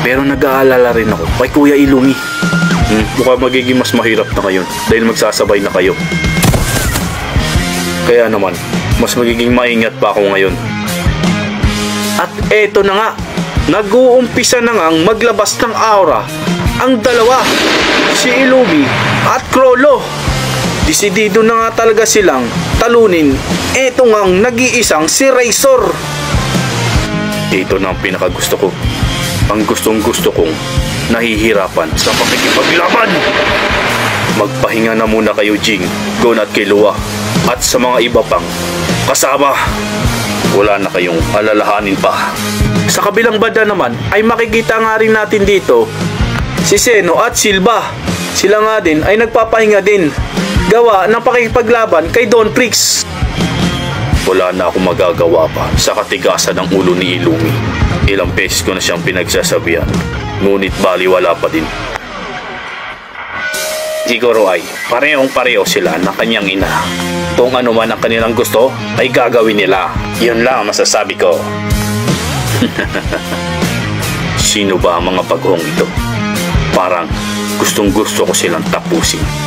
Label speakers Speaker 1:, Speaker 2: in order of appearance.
Speaker 1: Pero nag-aalala rin ako kay Kuya Illumi. Mukhang magiging mas mahirap na ngayon dahil magsasabay na kayo. Kaya naman, mas magiging maingat pa ako ngayon. At eto na nga, nag-uumpisa na ngang maglabas ng aura ang dalawa, si Illumi at Chrollo. Desidido na nga talaga silang talunin eto ngang nag-iisang si Razor. Ito na ang pinakagusto ko. Ang gustong-gusto kong nahihirapan sa pakikipaglaban. Magpahinga na muna kayo, Jing, Gon at Killua, at sa mga iba pang kasama. Wala na kayong alalahanin pa. Sa kabilang banda naman ay makikita nga rin natin dito si Zeno at Silva. Sila nga din ay nagpapahinga din, gawa ng pakikipaglaban kay Don Prix. Wala na akong magagawa pa sa katigasan ng ulo ni Illumi. Ilang beses ko na siyang pinagsasabihan, ngunit baliwala pa din. Siguro ay parehong-pareho sila ng kanyang ina. Kung ano man ang kanilang gusto ay gagawin nila. Yun lang ang masasabi ko. Sino ba ang mga baguhong ito? Parang gustong-gusto ko silang tapusin.